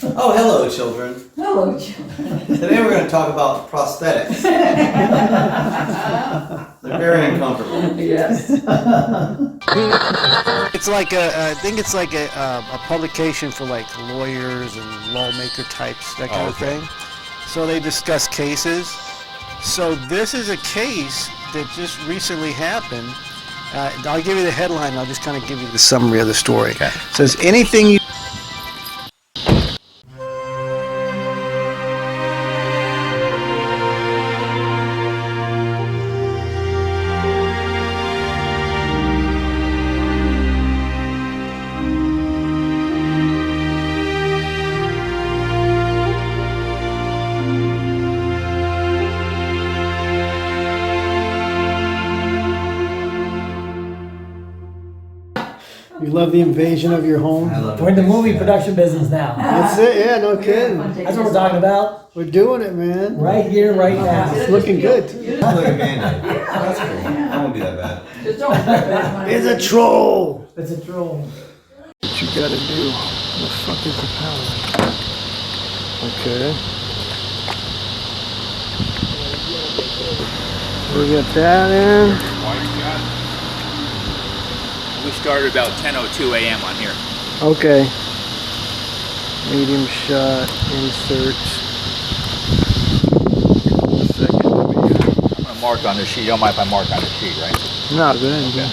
Oh, hello, children. Hello, children. Today we're going to talk about prosthetics. They're very uncomfortable. Yes. It's like I think it's like a publication for like lawyers and lawmaker types, that kind of thing. So they discuss cases. So this is a case that just recently happened. I'll give you the headline. I'll just kind of give you the summary of the story. Okay. It says anything you. You love the invasion of your home? We're in the movie production business now. That's it, yeah, no kidding. That's what we're talking about. We're doing it, man. Right here, right now. It's looking good. Look at Band-Aid. That's cool. That won't be that bad. Just don't put that It's a troll! It's a troll. What you gotta do? The fuck is the power? Okay. We got that in. We started about 10:02 a.m. on here. Okay. Medium shot, inserts. A second. I'm gonna mark on the sheet. You don't mind if I mark on the sheet, right? No, good. Okay.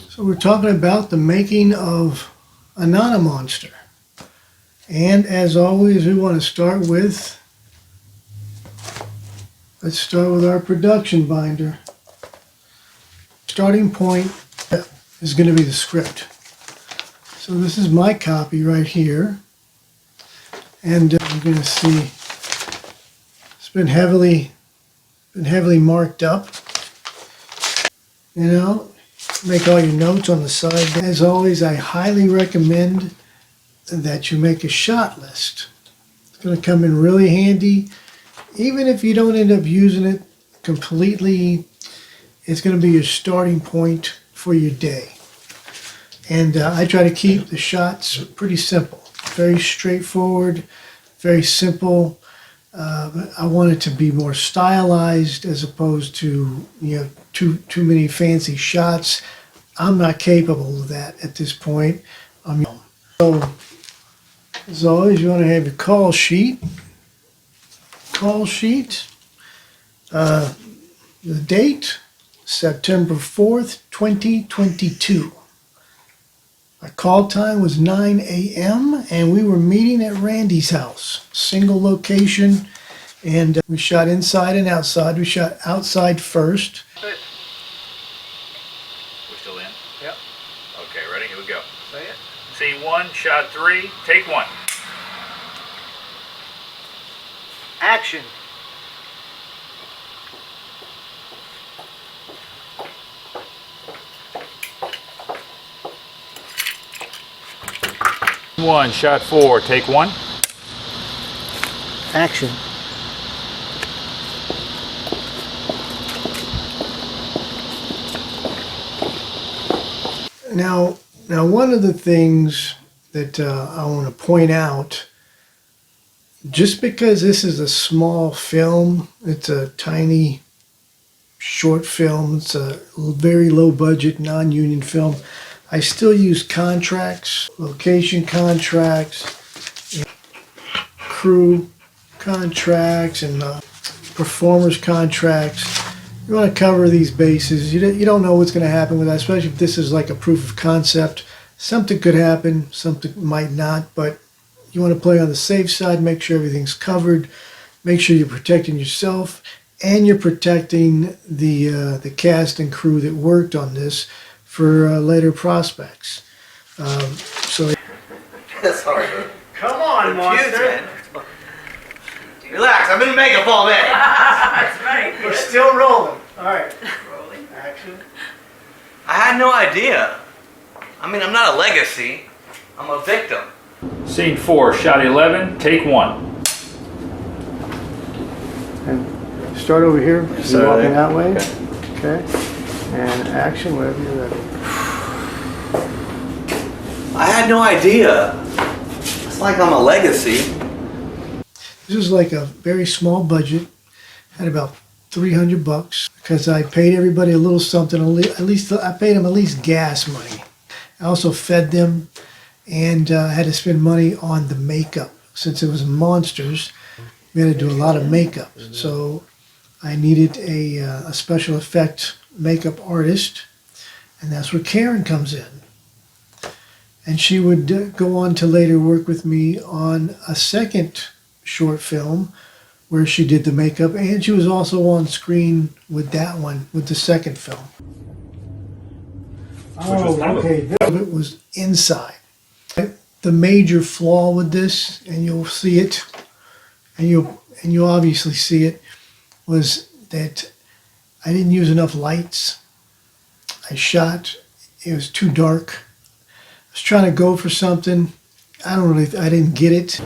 So we're talking about the making of AnonyMonster. And as always, we want to start with, let's start with our production binder. Starting point is going to be the script. So this is my copy right here. And you're going to see it's been heavily marked up. You know, make all your notes on the side. As always, I highly recommend that you make a shot list. It's going to come in really handy. Even if you don't end up using it completely, it's going to be your starting point for your day. And I try to keep the shots pretty simple, very straightforward, very simple. I want it to be more stylized as opposed to, you know, too many fancy shots. I'm not capable of that at this point. So as always, you want to have your call sheet. The date, September 4th, 2022. Our call time was 9 a.m. and we were meeting at Randy's house, single location, and we shot inside and outside. We shot outside first. We're still in? Yep. Okay, ready? Here we go. Say it. Scene 1, shot 3, take 1. Action. One, shot 4, take 1. Action. Now one of the things that I want to point out, just because this is a small film, it's a tiny short film, it's a very low budget non-union film, I still use contracts, location contracts, crew contracts, and performers contracts. You want to cover these bases. You don't know what's going to happen with that, especially if this is like a proof of concept. Something could happen, something might not, but you want to play on the safe side, make sure everything's covered, make sure you're protecting yourself, and you're protecting the cast and crew that worked on this for later prospects. So That's hard. come on, Monster. Relax, I've been in makeup all day. That's right. We're still rolling. All right. Rolling. Action. I had no idea. I mean, I'm not a legacy. I'm a victim. Scene 4, shot 11, take 1. And start over here. So Start walking there. that way. Okay. And action whenever you're ready. I had no idea. like I'm a legacy. This was like a very small budget. Had about $300 because I paid everybody a little something. At least I paid them at least gas money. I also fed them and had to spend money on the makeup. Since it was monsters, we had to do a lot of makeup. So I needed a special effect makeup artist, and that's where Karen comes in. And she would go on to later work with me on a second short film where she did the makeup, and she was also on screen with that one, with the second film. Oh, okay. This of it was inside. The major flaw with this, and you'll see it, and you'll obviously see it, was that I didn't use enough lights. I shot, it was too dark. I was trying to go for something. I didn't get it.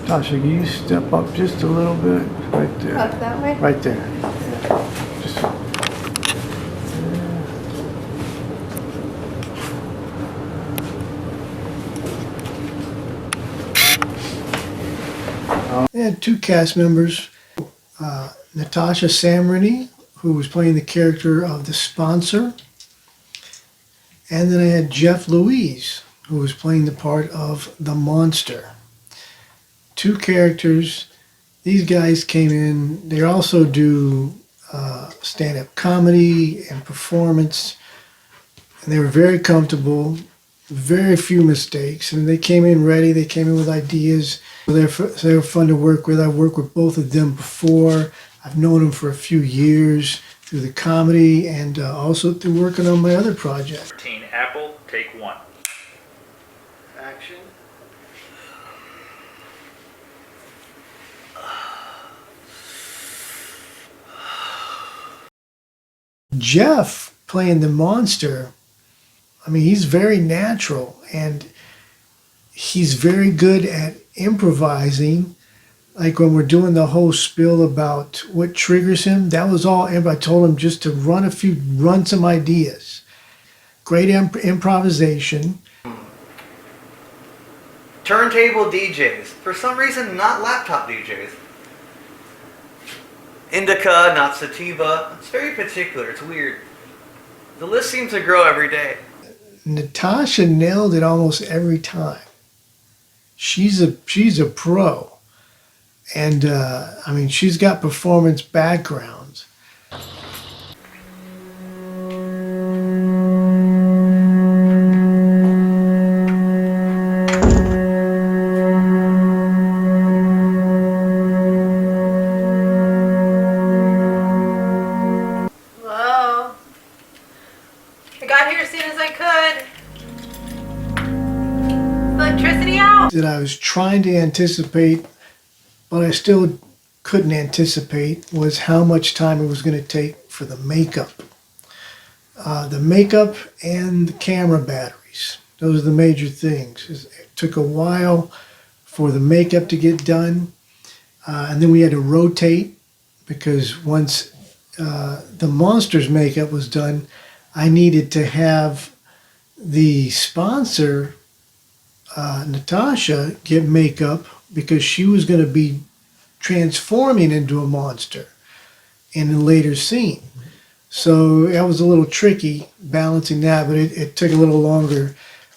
Tasha, can you step up just a little bit? Right there. Up that way? Right there. Yeah. Just, They had two cast members, Natasha Samrini, who was playing the character of the sponsor, and then I had Jeff Louise, who was playing the part of the monster. Two characters. These guys came in. They also do stand-up comedy and performance, and they were very comfortable. Very few mistakes, and they came in ready. They came in with ideas. They were fun to work with. I've worked with both of them before. I've known them for a few years through the comedy and also through working on my other project. Teen Apple, take one. Action. Jeff playing the monster, I mean, he's very natural and he's very good at improvising. Like when we're doing the whole spiel about what triggers him, that was all. I told him just to run some ideas. Great improvisation. Turntable DJs. For some reason, not laptop DJs. Indica, not sativa. It's very particular. It's weird. The list seems to grow every day. Natasha nailed it almost every time. She's a pro, and I mean, she's got performance backgrounds. Hello. I got here as soon as I could. Electricity out? That I was trying to anticipate, but I still couldn't anticipate, was how much time it was going to take for the makeup. The makeup and the camera batteries. Those are the major things. It took a while for the makeup to get done, and then we had to rotate because once the monster's makeup was done, I needed to have the sponsor, Natasha, get makeup because she was going to be transforming into a monster in a later scene. So that was a little tricky balancing that, but it took a little longer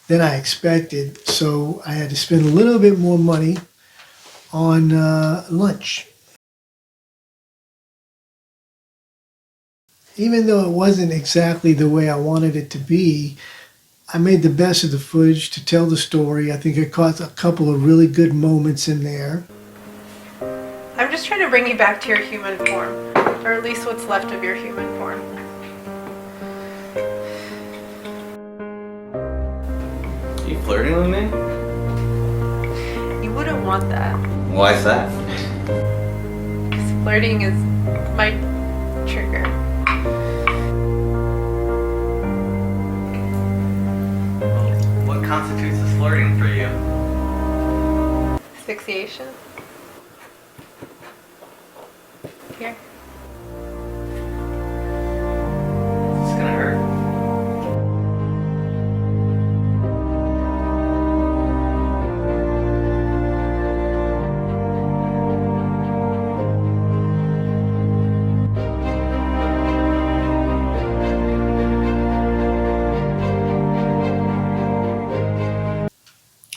than I expected. So I had to spend a little bit more money on lunch. Even though it wasn't exactly the way I wanted it to be, I made the best of the footage to tell the story. I think I caught a couple of really good moments in there. I'm just trying to bring you back to your human form, or at least what's left of your human form. You flirting with me? You wouldn't want that. Why is that? Because flirting is my trigger. constitutes as flirting for you? Asphyxiation. Here. It's gonna hurt.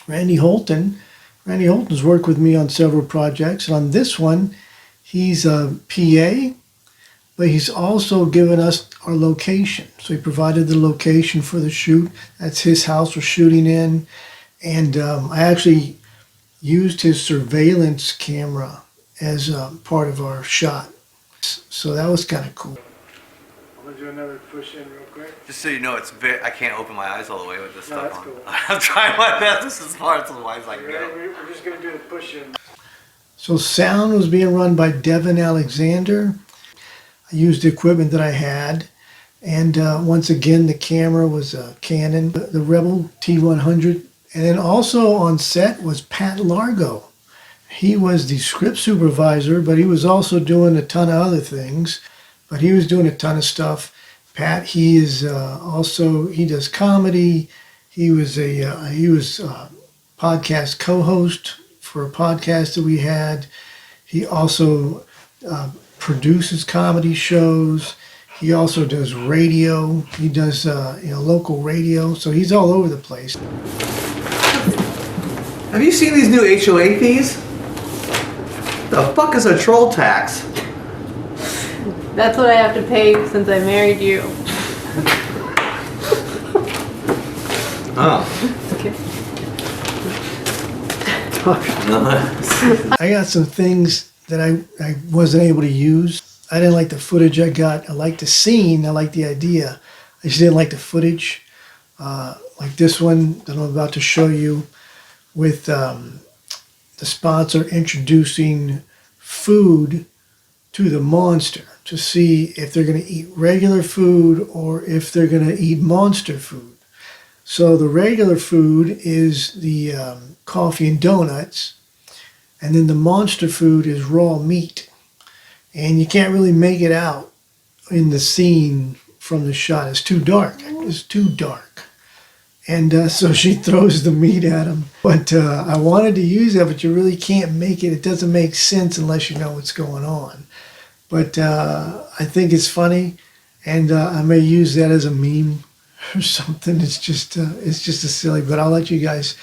Randy Holton. Randy Holton's worked with me on several projects, and on this one, he's a PA, but he's also given us our location. So he provided the location for the shoot. That's his house we're shooting in, and I actually used his surveillance camera as part of our shot. So that was kind of cool. I'm gonna do another push in real quick. Just so you know, it's very. I can't open my eyes all the way with this No, stuff that's on. cool. I'm trying my best. This is as far as wide as I can go. We're just gonna do the push in. So sound was being run by Devin Alexander. I used the equipment that I had, and once again the camera was a Canon, the Rebel T100, and then also on set was Pat Largo. He was the script supervisor, but he was also doing a ton of other things. But he was doing a ton of stuff. Pat, he is also, he does comedy. He was a podcast co-host for a podcast that we had. He also produces comedy shows. He also does radio. He does local radio. So he's all over the place. Have you seen these new HOA fees? The fuck is a troll tax? That's what I have to pay since I married you. Oh. I got some things that I wasn't able to use. I didn't like the footage I got. I liked the scene. I liked the idea. I just didn't like the footage. Like this one that I'm about to show you with the sponsor introducing food to the monster to see if they're going to eat regular food or if they're going to eat monster food. So the regular food is the coffee and donuts, and then the monster food is raw meat. And you can't really make it out in the scene from the shot. It's too dark. It's too dark. And so she throws the meat at him. But I wanted to use that, but you really can't make it. It doesn't make sense unless you know what's going on. But I think it's funny, and I may use that as a meme or something. It's just a silly. But I'll let you guys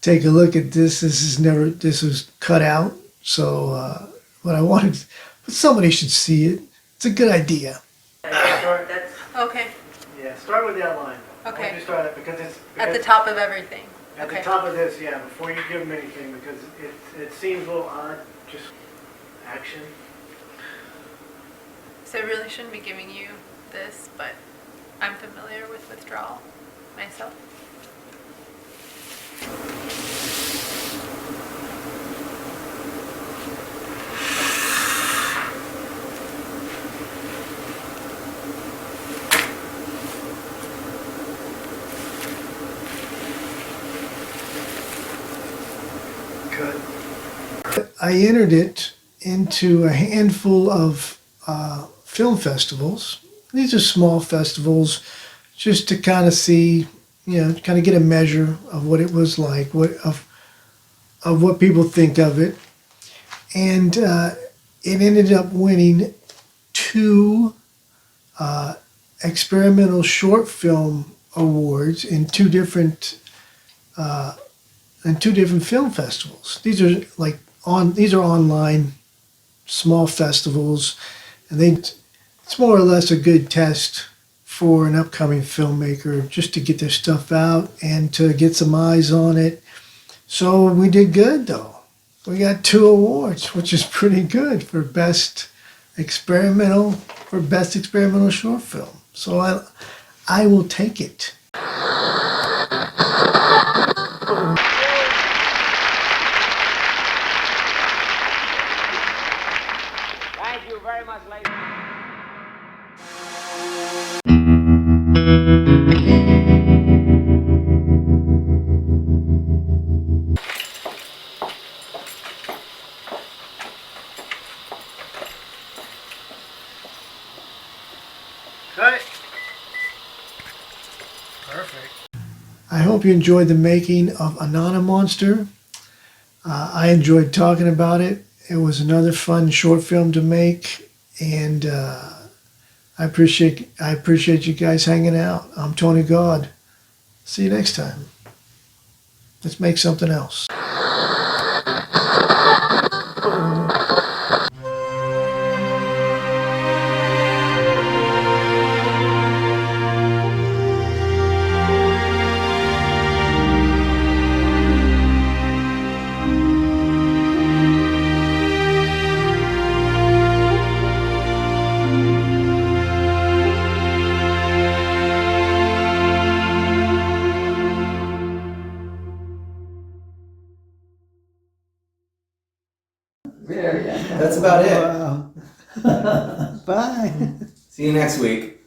take a look at this. This was cut out. So what I wanted, but somebody should see it. It's a good idea. Okay. Yeah, start with the outline. Okay. You start it because it's At the top of everything. at Okay. the top of this. Yeah, before you give them anything, because it seems a little odd. Just action. So I really shouldn't be giving you this, but I'm familiar with withdrawal myself. I entered it into a handful of film festivals. These are small festivals, just to kind of see, kind of get a measure of what it was like, of what people think of it, and it ended up winning 2 experimental short film awards in two different film festivals. These are online small festivals, and it's more or less a good test for an upcoming filmmaker, just to get their stuff out and to get some eyes on it. So we did good, though. We got 2 awards, which is pretty good for best experimental short film. So I will take it. Thank you very much, ladies. Perfect. I hope you enjoyed the making of AnonyMonster. I enjoyed talking about it. It was another fun short film to make, and I appreciate you guys hanging out. I'm Tony Gaud. See you next time. Let's make something else. That's about it. Bye. See you next week.